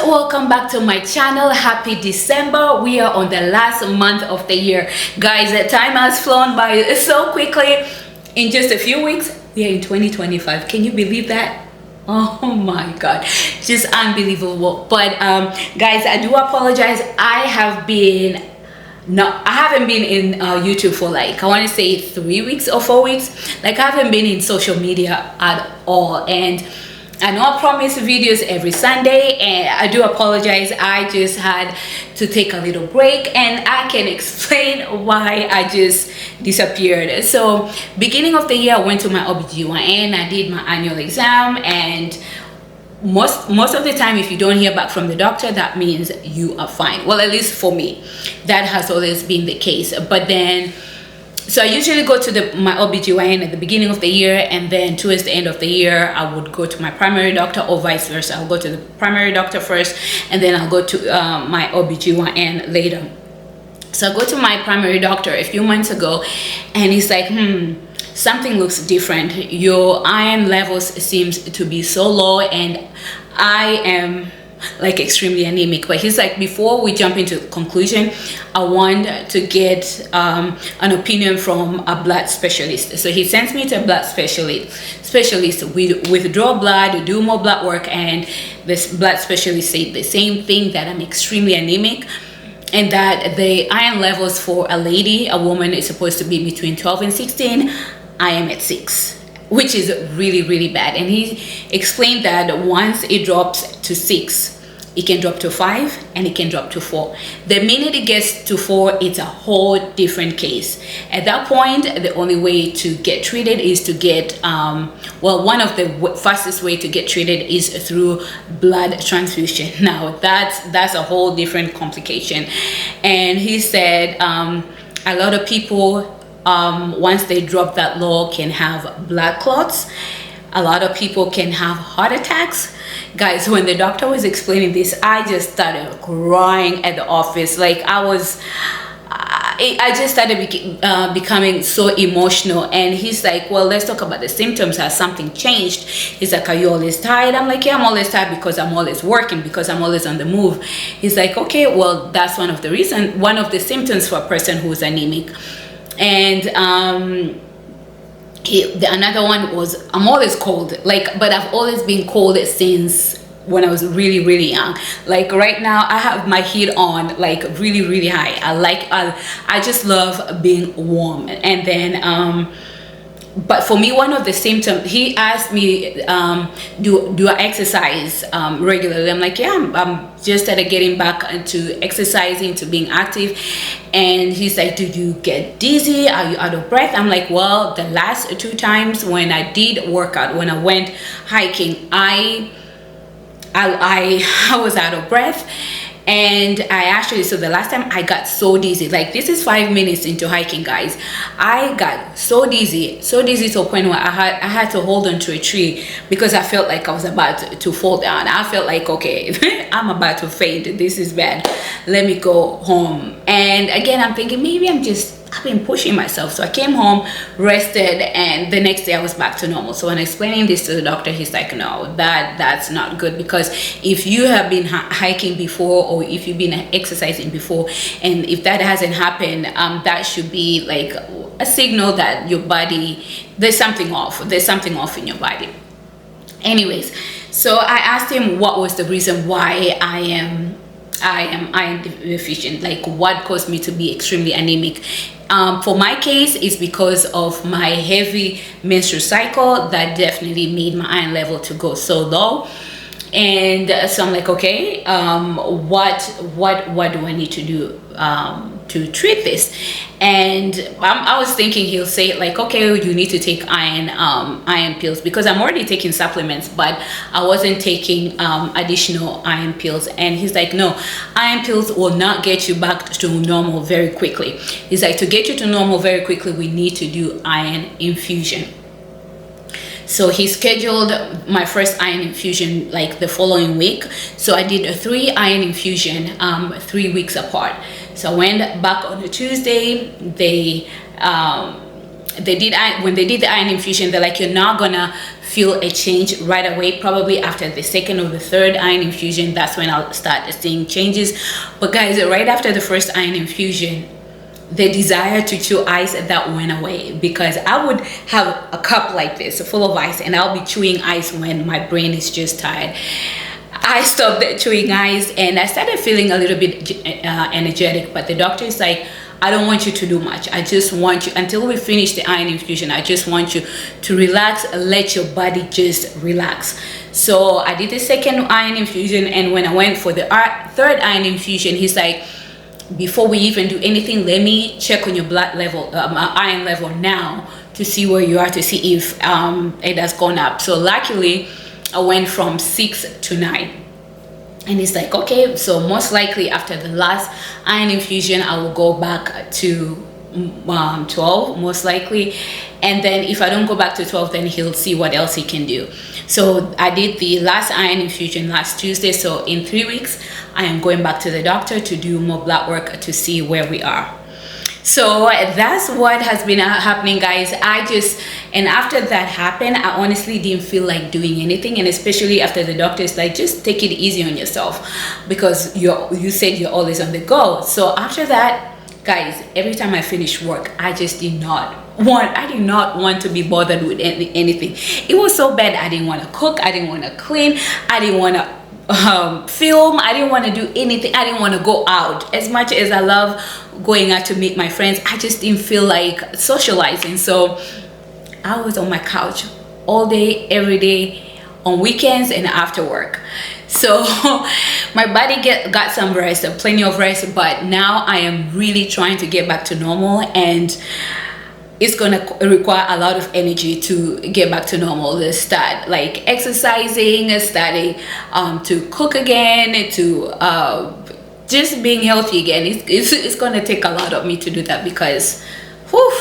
welcome back to my channel. Happy December. We are on the last month of the year, guys. The time has flown by so quickly. In just a few weeks we are in 2025. Can you believe that? Oh my god, just unbelievable. But guys, I do apologize. I haven't been in YouTube for like, I want to say 3 weeks or 4 weeks. Like, I haven't been in social media at all, and I know I promise videos every Sunday, and I do apologize. I just had to take a little break, and I can explain why I just disappeared. So beginning of the year, I went to my OBGYN. I did my annual exam, and most of the time, if you don't hear back from the doctor, that means you are fine. Well, at least for me, that has always been the case. But then, so I usually go to my OBGYN at the beginning of the year, and then towards the end of the year I would go to my primary doctor, or vice versa. I'll go to the primary doctor first, and then I'll go to my OBGYN later. So I go to my primary doctor a few months ago, and he's like, something looks different. Your iron levels seems to be so low, and I am like extremely anemic. But he's like, before we jump into conclusion, I want to get an opinion from a blood specialist. So he sends me to a blood specialist. We withdraw blood, do more blood work, and this blood specialist said the same thing, that I'm extremely anemic, and that the iron levels for a woman is supposed to be between 12 and 16. I am at 6, which is really bad. And he explained that once it drops to 6, it can drop to 5, and it can drop to 4. The minute it gets to 4, it's a whole different case. At that point, the only way to get treated is to get one of the fastest way to get treated is through blood transfusion. Now that's a whole different complication. And he said a lot of people, once they drop that low, can have blood clots. A lot of people can have heart attacks. Guys, when the doctor was explaining this, I just started crying at the office. Like, I just started becoming so emotional. And he's like, well, let's talk about the symptoms. Has something changed? He's like, are you always tired? I'm like, yeah, I'm always tired because I'm always working, because I'm always on the move. He's like, okay, well, that's one of the symptoms for a person who's anemic. And another one was, I'm always cold, like, but I've always been cold since when I was really young. Like, right now I have my heat on like really high. I just love being warm. And then but for me, one of the symptoms, he asked me, do I exercise regularly? I'm like, yeah, I'm just started getting back into exercising, to being active. And he's like, do you get dizzy? Are you out of breath? I'm like, well, the last 2 times when I did workout, when I went hiking, I was out of breath. And so the last time I got so dizzy, like, this is 5 minutes into hiking, guys, I got so dizzy to a point where I had to hold on to a tree, because I felt like I was about to fall down. I felt like, okay, I'm about to faint. This is bad. Let me go home. And again, I'm thinking, maybe I've been pushing myself. So I came home, rested, and the next day I was back to normal. So when explaining this to the doctor, he's like, no, that's not good, because if you have been hiking before, or if you've been exercising before, and if that hasn't happened, that should be like a signal that your body, there's something off in your body. Anyways, so I asked him what was the reason why I am iron deficient, like what caused me to be extremely anemic. For my case, it's because of my heavy menstrual cycle that definitely made my iron level to go so low. And so I'm like, okay, what do I need to do to treat this? And I was thinking he'll say like, okay, you need to take iron pills, because I'm already taking supplements, but I wasn't taking additional iron pills. And he's like, no, iron pills will not get you back to normal very quickly. He's like, to get you to normal very quickly, we need to do iron infusion. So he scheduled my first iron infusion like the following week. So I did a 3 iron infusion 3 weeks apart. So I went back on a Tuesday. They when they did the iron infusion, they're like, you're not gonna feel a change right away. Probably after the second or the third iron infusion, that's when I'll start seeing changes. But guys, right after the first iron infusion, the desire to chew ice, that went away, because I would have a cup like this full of ice and I'll be chewing ice when my brain is just tired. I stopped chewing ice and I started feeling a little bit energetic, but the doctor is like, I don't want you to do much. I just want you, until we finish the iron infusion, I just want you to relax, let your body just relax. So I did the second iron infusion, and when I went for the third iron infusion, he's like, before we even do anything, let me check on your blood level, iron level now, to see where you are, to see if it has gone up. So luckily I went from 6 to 9. And he's like, okay, so most likely after the last iron infusion, I will go back to 12, most likely. And then if I don't go back to 12, then he'll see what else he can do. So I did the last iron infusion last Tuesday. So in 3 weeks, I am going back to the doctor to do more blood work to see where we are. So that's what has been happening, guys. And after that happened, I honestly didn't feel like doing anything, and especially after the doctor's like, just take it easy on yourself, because you said you're always on the go. So after that, guys, every time I finish work, I did not want to be bothered with anything. It was so bad. I didn't want to cook, I didn't want to clean, I didn't want to film, I didn't want to do anything. I didn't want to go out. As much as I love going out to meet my friends, I just didn't feel like socializing. So I was on my couch all day, every day, on weekends and after work. So my body got some rest, plenty of rest, but now I am really trying to get back to normal, and it's gonna require a lot of energy to get back to normal. To start like exercising, starting to cook again, to just being healthy again. It's gonna take a lot of me to do that, because whew,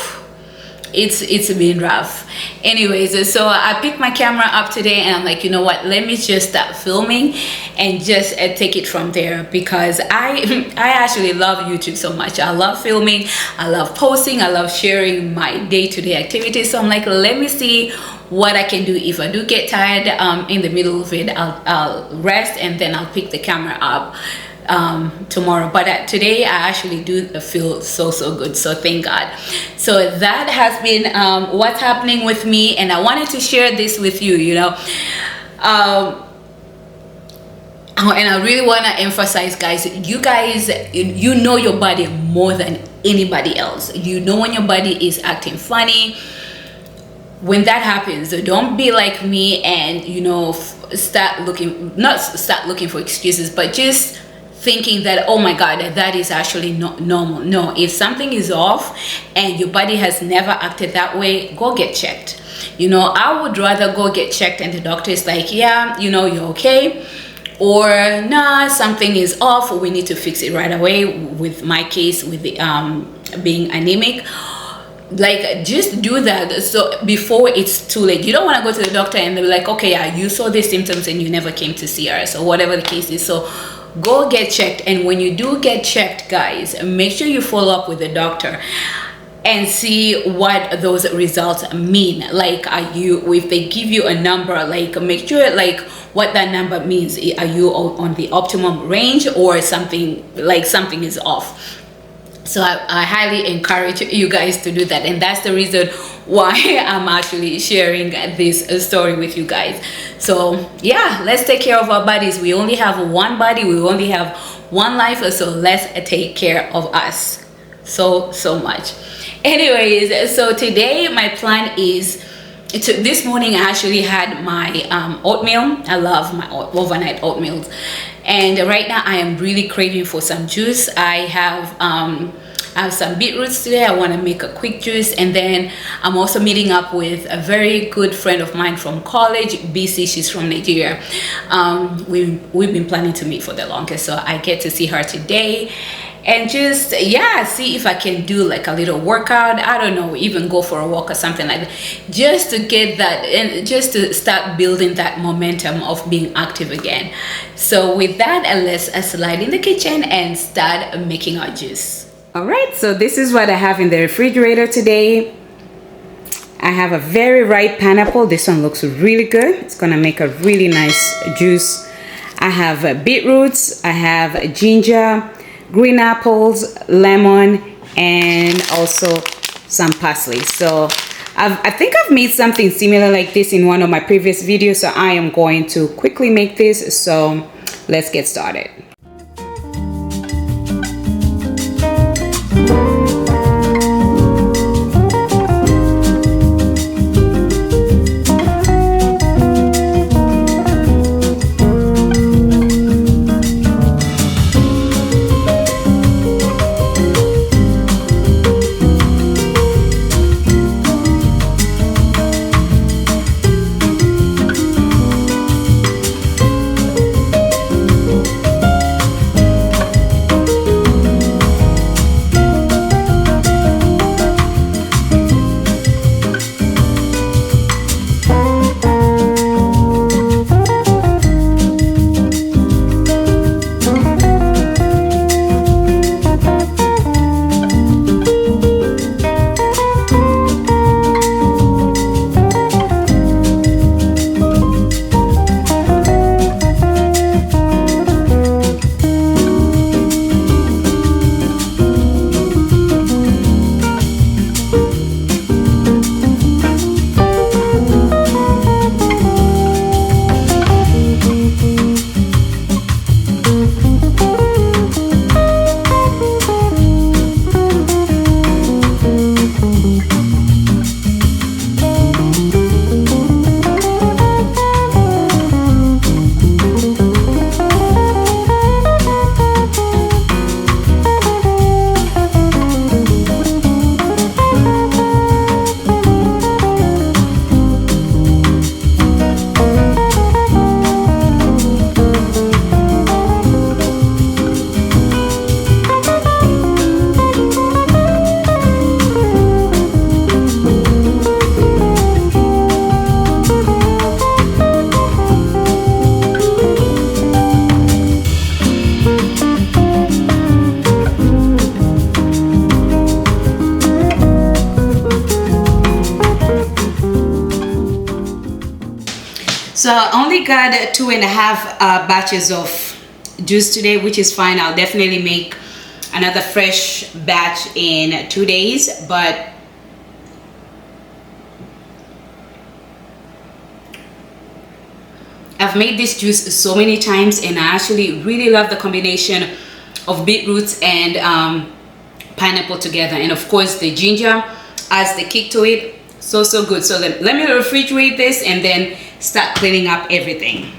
it's been rough. Anyways, so I picked my camera up today and I'm like, you know what, let me just start filming and just take it from there, because I actually love YouTube so much. I love filming, I love posting, I love sharing my day-to-day activities. So I'm like, let me see what I can do. If I do get tired in the middle of it, I'll rest, and then I'll pick the camera up tomorrow. But today I actually do feel so good, so thank God. So that has been what's happening with me, and I wanted to share this with you, you know. And I really want to emphasize, guys, you know your body more than anybody else. You know when your body is acting funny. When that happens, don't be like me and, you know, not start looking for excuses, but just thinking that, oh my God, that is actually not normal. No, if something is off and your body has never acted that way, go get checked. You know, I would rather go get checked and the doctor is like, yeah, you know, you're okay, or nah, something is off, we need to fix it right away. With my case, with the being anemic, like, just do that so before it's too late. You don't want to go to the doctor and they're like, okay, yeah, you saw these symptoms and you never came to see us, or whatever the case is. So go get checked, and when you do get checked, guys, make sure you follow up with the doctor and see what those results mean. Like, if they give you a number, like, make sure like what that number means. Are you on the optimum range, or something is off? So I highly encourage you guys to do that, and that's the reason why I'm actually sharing this story with you guys. So yeah, let's take care of our bodies. We only have one body, we only have one life, so let's take care of us so much. Anyways, so today my plan is this morning I actually had my oatmeal. I love my overnight oatmeals, and right now I am really craving for some juice. I have some beetroots today. I want to make a quick juice, and then I'm also meeting up with a very good friend of mine from college, BC. She's from Nigeria. We've been planning to meet for the longest, so I get to see her today. And just, yeah, see if I can do like a little workout. I don't know, even go for a walk or something like that, just to get that, and just to start building that momentum of being active again. So with that, let's slide in the kitchen and start making our juice. All right, so this is what I have in the refrigerator today. I have a very ripe pineapple. This one looks really good. It's gonna make a really nice juice. I have beetroots, I have ginger, green apples, lemon, and also some parsley. So I think I've made something similar like this in one of my previous videos, so I am going to quickly make this. So let's get started. So I only got 2.5 batches of juice today, which is fine. I'll definitely make another fresh batch in 2 days, but I've made this juice so many times, and I actually really love the combination of beetroots and pineapple together, and of course the ginger adds the kick to it. So good. So let me refrigerate this and then start cleaning up everything.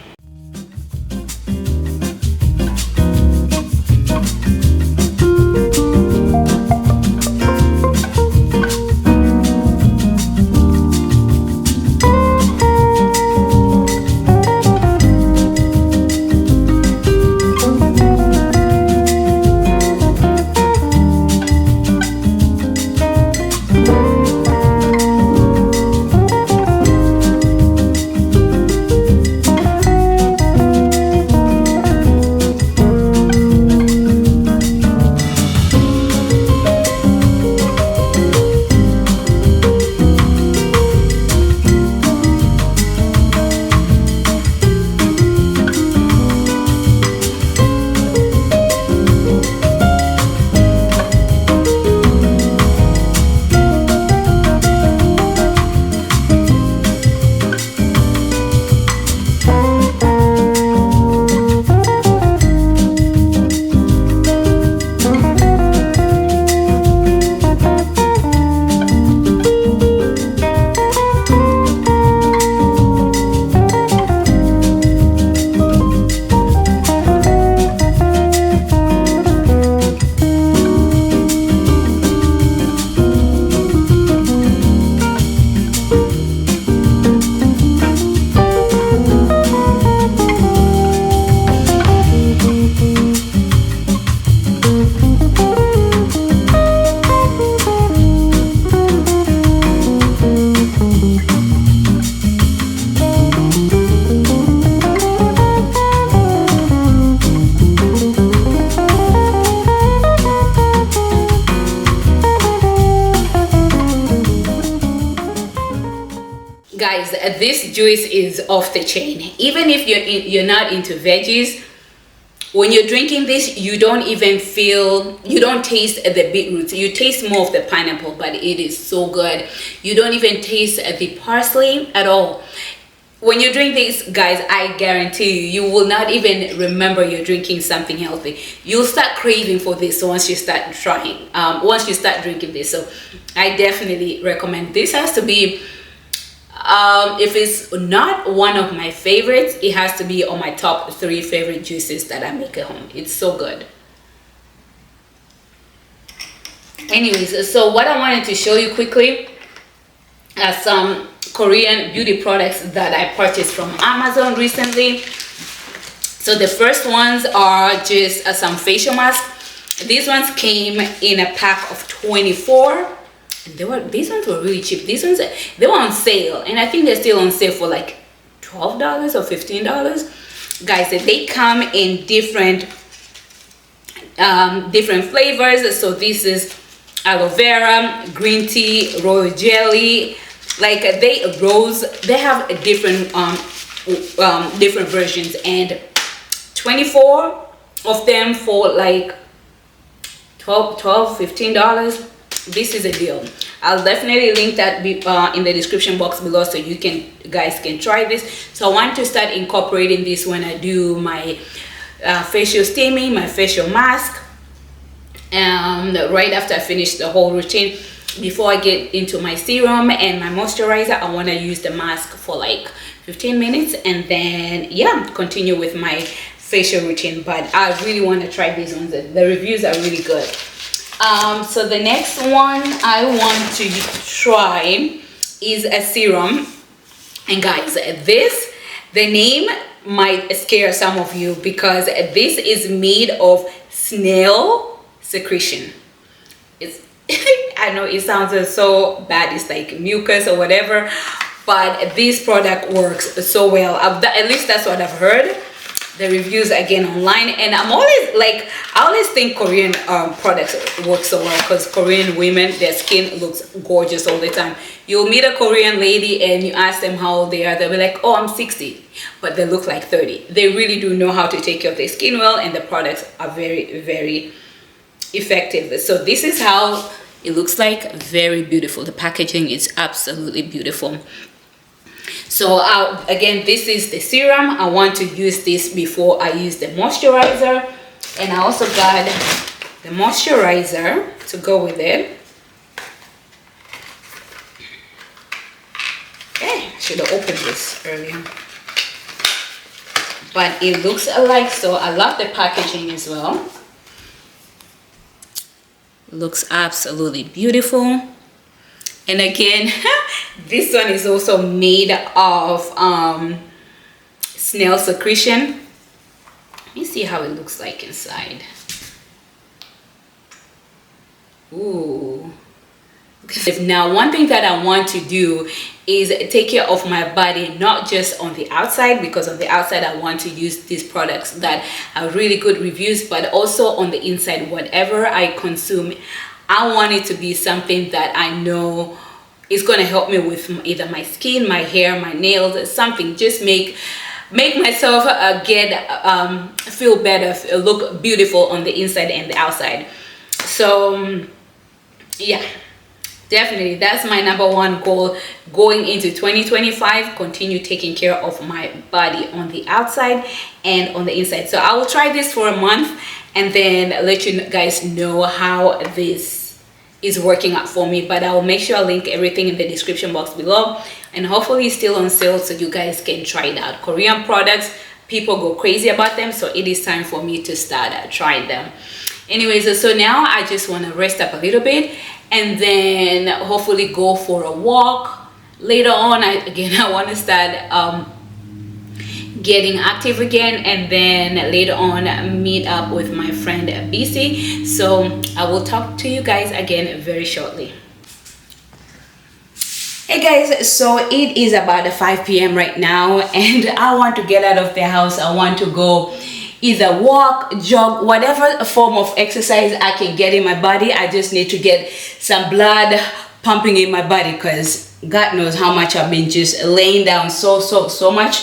Guys, this juice is off the chain. Even if you're not into veggies, when you're drinking this, you don't taste the beetroots. You taste more of the pineapple, but it is so good. You don't even taste the parsley at all. When you drink this, guys, I guarantee you will not even remember you're drinking something healthy. You'll start craving for this once you start once you start drinking this. So I definitely recommend. This has to be, if it's not one of my favorites, it has to be on my top 3 favorite juices that I make at home. It's so good. Anyways, so what I wanted to show you quickly are some Korean beauty products that I purchased from Amazon recently. So the first ones are just some facial masks. These ones came in a pack of 24. These ones were really cheap. These ones, they were on sale, and I think they're still on sale for like $12 or $15. Guys, they come in different flavors. So this is aloe vera, green tea, royal jelly. Like they have a different different versions, and 24 of them for like $15. This is a deal. I'll definitely link that in the description box below, so you guys can try this. So I want to start incorporating this when I do my facial steaming, my facial mask, and right after I finish the whole routine. Before I get into my serum and my moisturizer, I want to use the mask for like 15 minutes and then continue with my facial routine. But I really want to try these ones. The reviews are really good. So the next one I want to try is a serum. And guys, the name might scare some of you because this is made of snail secretion. I know it sounds so bad, it's like mucus or whatever, but this product works so well. At least that's what I've heard. The reviews again online, and I always think Korean products work so well because Korean women, their skin looks gorgeous all the time. You'll meet a Korean lady and you ask them how old they are, they'll be like, oh, I'm 60, but they look like 30. They really do know how to take care of their skin well, and the products are very, very effective. So this is how it looks like. Very beautiful. The packaging is absolutely beautiful. So again, this is the serum. I want to use this before I use the moisturizer, and I also got the moisturizer to go with it. Okay, I should have opened this earlier, but it looks alike, so I love the packaging as well. Looks absolutely beautiful. And again, this one is also made of snail secretion. Let me see how it looks like inside. Ooh. Now, one thing that I want to do is take care of my body, not just on the outside, because on the outside I want to use these products that are really good reviews, but also on the inside. Whatever I consume, I want it to be something that I know is going to help me with either my skin, my hair, my nails, something. Just make myself feel better, look beautiful on the inside and the outside. So yeah, definitely that's my #1 goal going into 2025. Continue taking care of my body on the outside and on the inside. So I will try this for a month and then let you guys know how this is working out for me. But I will make sure I link everything in the description box below, and hopefully it's still on sale so you guys can try it out. Korean products, people go crazy about them, so it is time for me to start trying them. Anyways, so now I just want to rest up a little bit and then hopefully go for a walk later on. I want to start getting active again, and then later on meet up with my friend BC. So I will talk to you guys again very shortly. Hey guys, so it is about 5 p.m. right now, and I want to get out of the house. I want to go either walk, jog, whatever form of exercise I can get in my body. I just need to get some blood pumping in my body, because God knows how much I've been just laying down so much.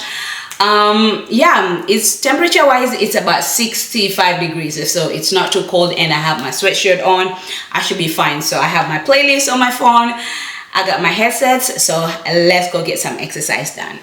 Yeah, it's temperature wise, it's about 65 degrees, so it's not too cold, and I have my sweatshirt on. I should be fine. So I have my playlist on my phone, I got my headsets, so let's go get some exercise done.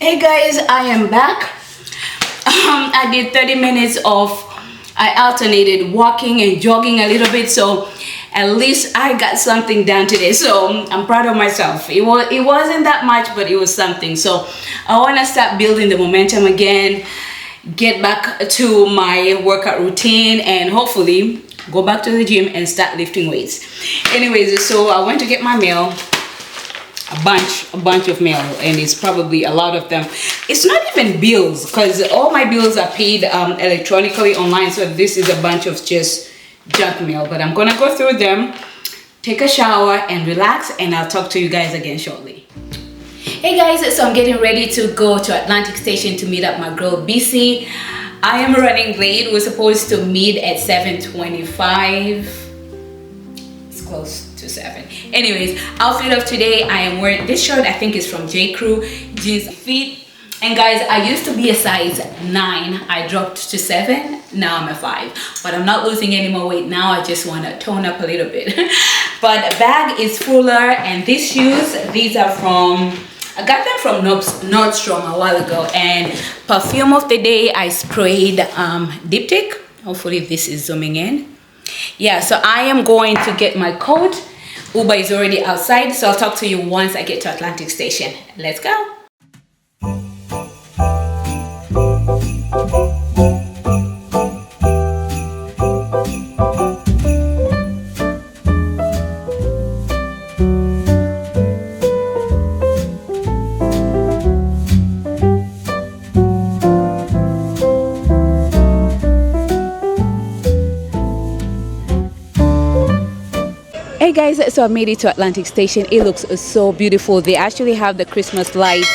Hey guys, I am back. I did 30 minutes of, I alternated walking and jogging a little bit, so at least I got something done today. So I'm proud of myself. It wasn't that much, but it was something. So I want to start building the momentum again, get back to my workout routine, and hopefully go back to the gym and start lifting weights. Anyways, so I went to get my mail. A bunch of mail, and it's probably a lot of them. It's not even bills, because all my bills are paid electronically online, so this is a bunch of just junk mail. But I'm gonna go through them, take a shower, and relax, and I'll talk to you guys again shortly. Hey guys, so I'm getting ready to go to Atlantic Station to meet up my girl BC. I am running late. We're supposed to meet at 7:25. It's close to 7. Anyways, outfit of today, I am wearing this shirt. I think is from J. Crew, jeans, fit. And guys, I used to be a size 9. I dropped to 7. Now I'm a 5. But I'm not losing any more weight now. I just want to tone up a little bit. But bag is fuller, and these shoes, these are from, I got them from Nordstrom a while ago. And perfume of the day, I sprayed Diptyque. Hopefully this is zooming in. Yeah, so I am going to get my coat. Uber is already outside, so I'll talk to you once I get to Atlantic Station. Let's go. Hey guys, so I made it to Atlantic Station. It looks so beautiful. They actually have the Christmas lights,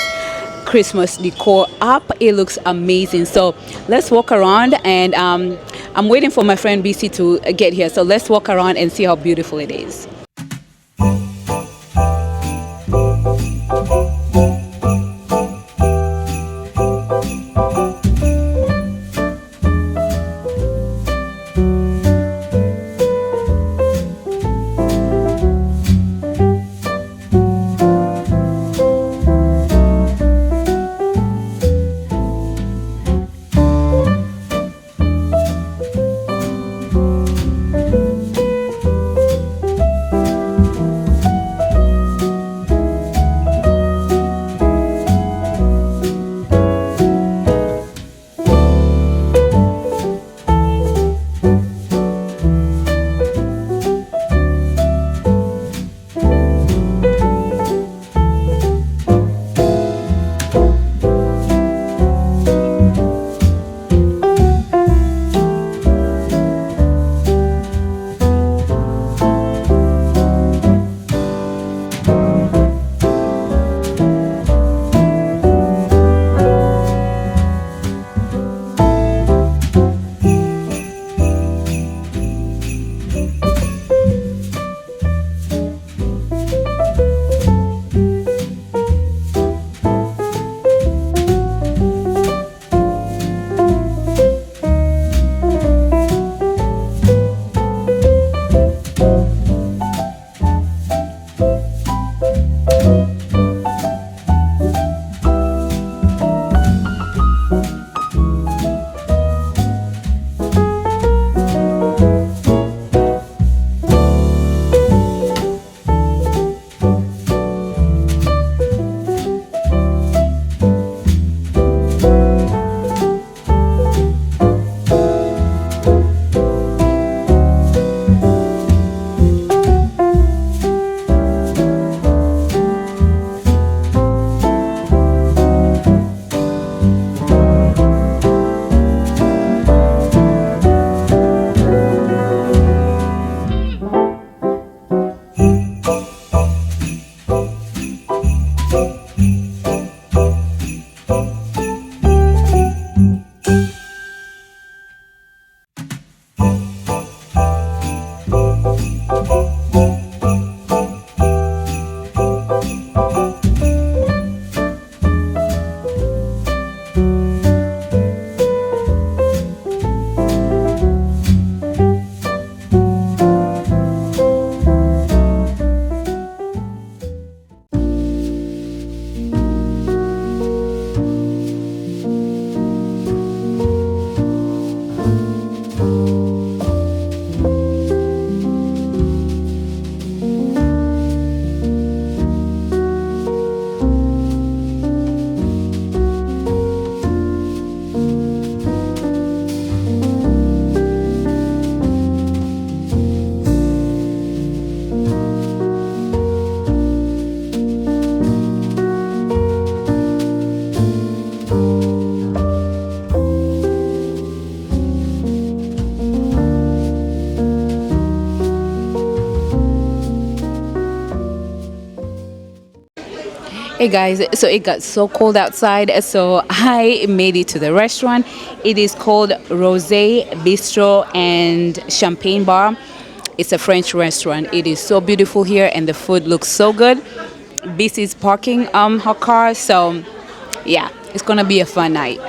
Christmas decor up. It looks amazing. So let's walk around, and I'm waiting for my friend BC to get here. So let's walk around and see how beautiful it is. Hey guys, so it got so cold outside, so I made it to the restaurant. It is called Rosé Bistro and Champagne Bar. It's a French restaurant. It is so beautiful here and the food looks so good. BC is parking her car, so yeah, it's gonna be a fun night.